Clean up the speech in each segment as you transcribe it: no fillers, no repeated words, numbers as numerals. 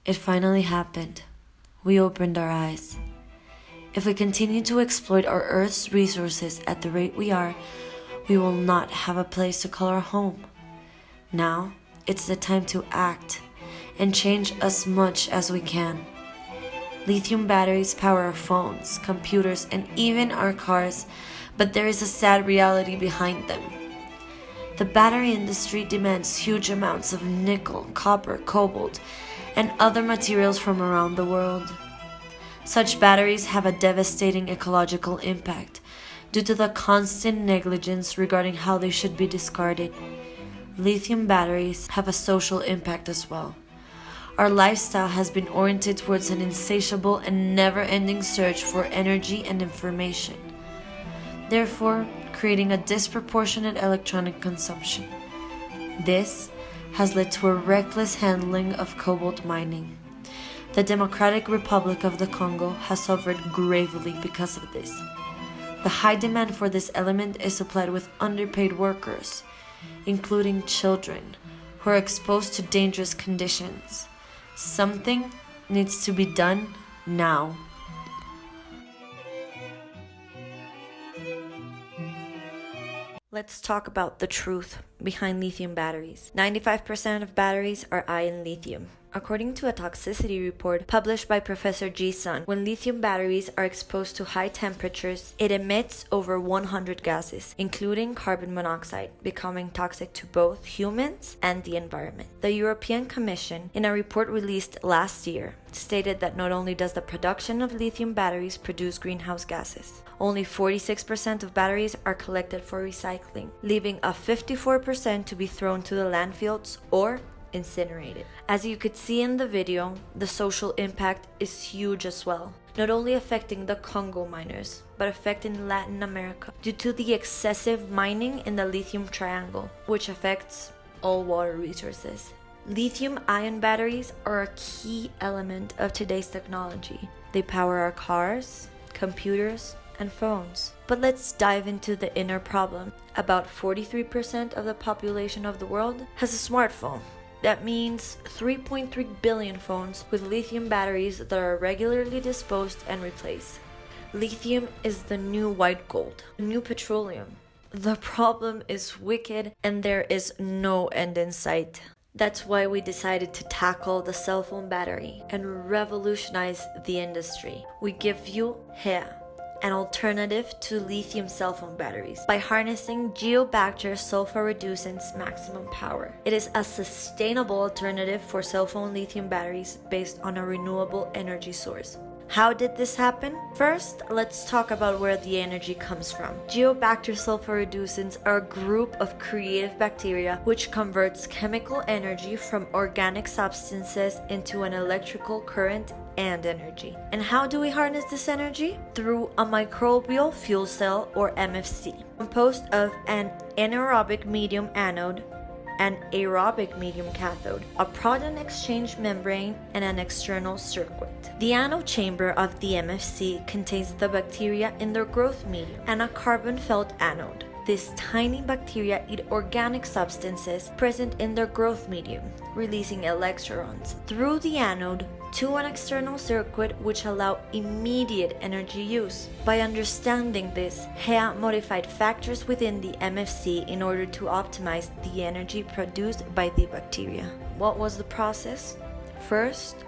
It finally happened. We opened our eyes. If we continue to exploit our Earth's resources at the rate we are, we will not have a place to call our home. Now, it's the time to act and change as much as we can. Lithium batteries power our phones, computers, and even our cars, but there is a sad reality behind them. The battery industry demands huge amounts of nickel, copper, cobalt, and other materials from around the world. Such batteries have a devastating ecological impact due to the constant negligence regarding how they should be discarded. Lithium batteries have a social impact as well. Our lifestyle has been oriented towards an insatiable and never-ending search for energy and information, therefore creating a disproportionate electronic consumption. This has led to a reckless handling of cobalt mining. The Democratic Republic of the Congo has suffered gravely because of this. The high demand for this element is supplied with underpaid workers, including children, who are exposed to dangerous conditions. Something needs to be done now. Let's talk about the truth behind lithium batteries. 95% of batteries are ion lithium. According to a toxicity report published by Professor G. Sun, when lithium batteries are exposed to high temperatures, it emits over 100 gases, including carbon monoxide, becoming toxic to both humans and the environment. The European Commission, in a report released last year, stated that not only does the production of lithium batteries produce greenhouse gases, only 46% of batteries are collected for recycling, leaving a 54% to be thrown to the landfills or incinerated. As you could see in the video, the social impact is huge as well, not only affecting the Congo miners, but affecting Latin America due to the excessive mining in the lithium triangle, which affects all water resources. Lithium-ion batteries are a key element of today's technology. They power our cars, computers, and phones. But let's dive into the inner problem. About 43% of the population of the world has a smartphone. That means 3.3 billion phones with lithium batteries that are regularly disposed and replaced. Lithium is the new white gold, the new petroleum. The problem is wicked and there is no end in sight. That's why we decided to tackle the cell phone battery and revolutionize the industry. We give you here an alternative to lithium cell phone batteries by harnessing Geobacter sulfur-reducent's maximum power. It is a sustainable alternative for cell phone lithium batteries based on a renewable energy source. How did this happen? First, let's talk about where the energy comes from. Geobacter sulfur-reducents are a group of creative bacteria which converts chemical energy from organic substances into an electrical current and energy. And how do we harness this energy? Through a microbial fuel cell, or MFC, composed of an anaerobic medium anode, an aerobic medium cathode, a proton exchange membrane, and an external circuit. The anode chamber of the MFC contains the bacteria in their growth medium and a carbon-filled anode. These tiny bacteria eat organic substances present in their growth medium, releasing electrons through the anode to an external circuit which allow immediate energy use. By understanding this, HEA modified factors within the MFC in order to optimize the energy produced by the bacteria. What was the process? First,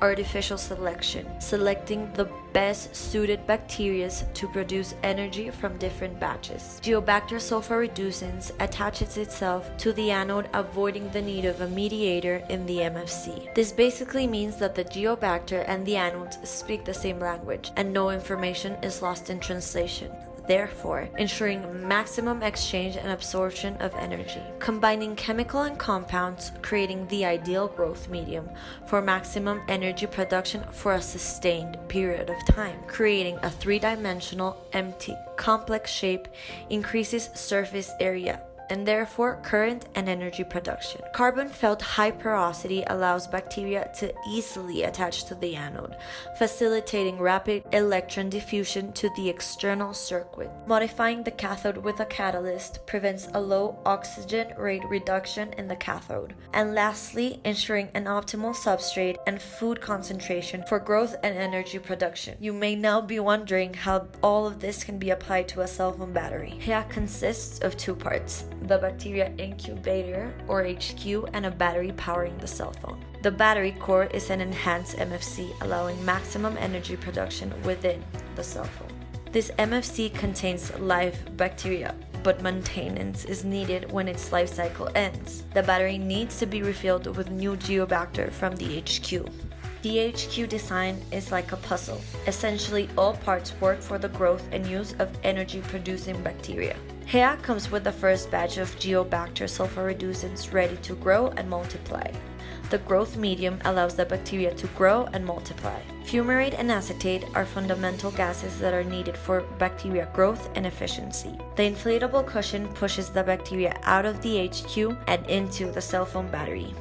artificial selection, selecting the best suited bacteria to produce energy from different batches. Geobacter sulfur-reducents attaches itself to the anode, avoiding the need of a mediator in the MFC. This basically means that the Geobacter and the anodes speak the same language, and no information is lost in translation, therefore ensuring maximum exchange and absorption of energy. Combining chemical and compounds, creating the ideal growth medium for maximum energy production for a sustained period of time. Creating a three-dimensional, empty, complex shape increases surface area, and therefore current and energy production. Carbon-filled high porosity allows bacteria to easily attach to the anode, facilitating rapid electron diffusion to the external circuit. Modifying the cathode with a catalyst prevents a low oxygen rate reduction in the cathode. And lastly, ensuring an optimal substrate and food concentration for growth and energy production. You may now be wondering how all of this can be applied to a cell phone battery. HEA consists of two parts: the bacteria incubator, or HQ, and a battery powering the cell phone. The battery core is an enhanced MFC, allowing maximum energy production within the cell phone. This MFC contains live bacteria, but maintenance is needed when its life cycle ends. The battery needs to be refilled with new geobacter from the HQ. The HQ design is like a puzzle. Essentially, all parts work for the growth and use of energy-producing bacteria. HEA comes with the first batch of geobacter sulfur reducents ready to grow and multiply. The growth medium allows the bacteria to grow and multiply. Fumarate and acetate are fundamental gases that are needed for bacteria growth and efficiency. The inflatable cushion pushes the bacteria out of the HQ and into the cell phone battery.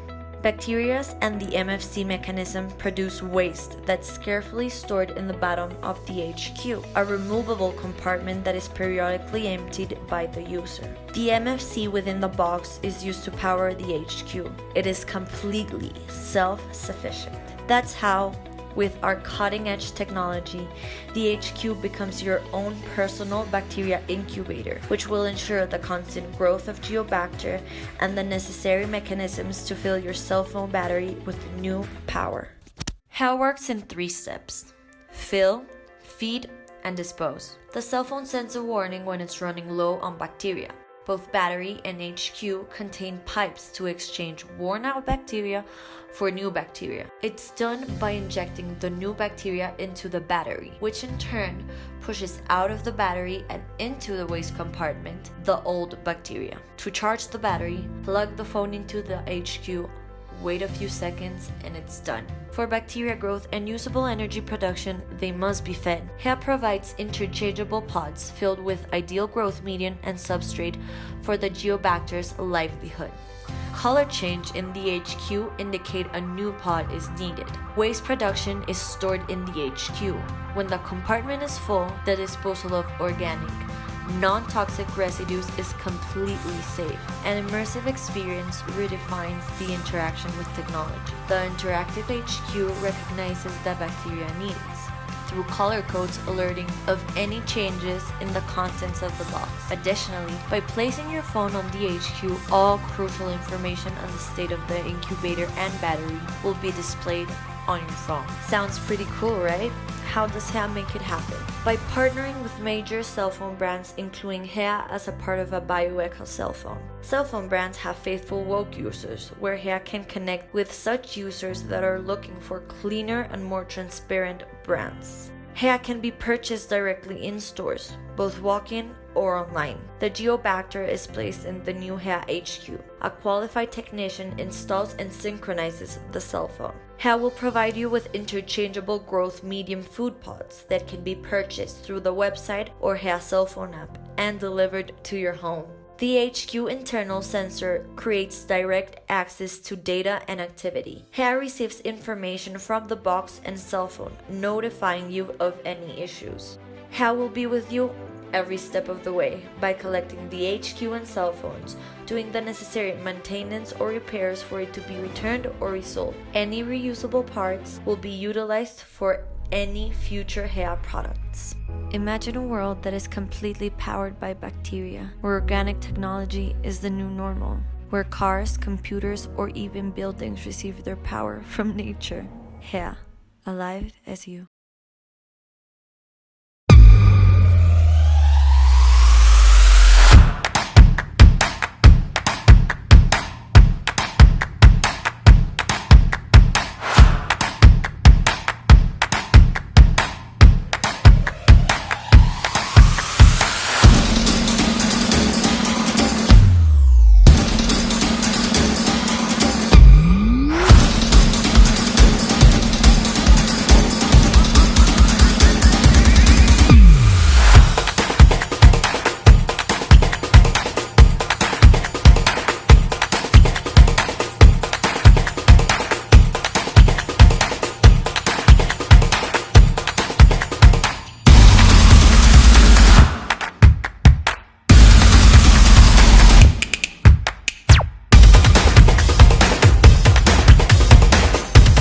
Bacteria and the MFC mechanism produce waste that's carefully stored in the bottom of the HQ, a removable compartment that is periodically emptied by the user. The MFC within the box is used to power the HQ. It is completely self-sufficient. That's how, with our cutting-edge technology, the HQ becomes your own personal bacteria incubator, which will ensure the constant growth of geobacter and the necessary mechanisms to fill your cell phone battery with new power. HEA works in 3 steps: fill, feed, and dispose. The cell phone sends a warning when it's running low on bacteria. Both battery and HQ contain pipes to exchange worn-out bacteria for new bacteria. It's done by injecting the new bacteria into the battery, which in turn pushes out of the battery and into the waste compartment the old bacteria. To charge the battery, plug the phone into the HQ, wait a few seconds, and it's done. For bacteria growth and usable energy production, they must be fed. HEA provides interchangeable pods filled with ideal growth medium and substrate for the geobacter's livelihood. Color change in the HQ indicate a new pod is needed. Waste production is stored in the HQ. When the compartment is full, the disposal of organic, non-toxic residues is completely safe. An immersive experience redefines the interaction with technology. The interactive HQ recognizes the bacteria needs through color codes alerting of any changes in the contents of the box. Additionally, by placing your phone on the HQ, all crucial information on the state of the incubator and battery will be displayed on your phone. Sounds pretty cool, right? How does HEA make it happen? By partnering with major cell phone brands, including HEA as a part of a Biodesign cell phone. Cell phone brands have faithful woke users, where HEA can connect with such users that are looking for cleaner and more transparent brands. HEA can be purchased directly in stores, both walk-in or online. The geobacter is placed in the new HEA HQ. A qualified technician installs and synchronizes the cell phone. HEA will provide you with interchangeable growth medium food pods that can be purchased through the website or HEA cell phone app and delivered to your home. The HQ internal sensor creates direct access to data and activity. HEA receives information from the box and cell phone, notifying you of any issues. HEA will be with you every step of the way by collecting the HQ and cell phones, doing the necessary maintenance or repairs for it to be returned or resold. Any reusable parts will be utilized for any future HEA products. Imagine a world that is completely powered by bacteria, where organic technology is the new normal, where cars, computers, or even buildings receive their power from nature. HEA, alive as you.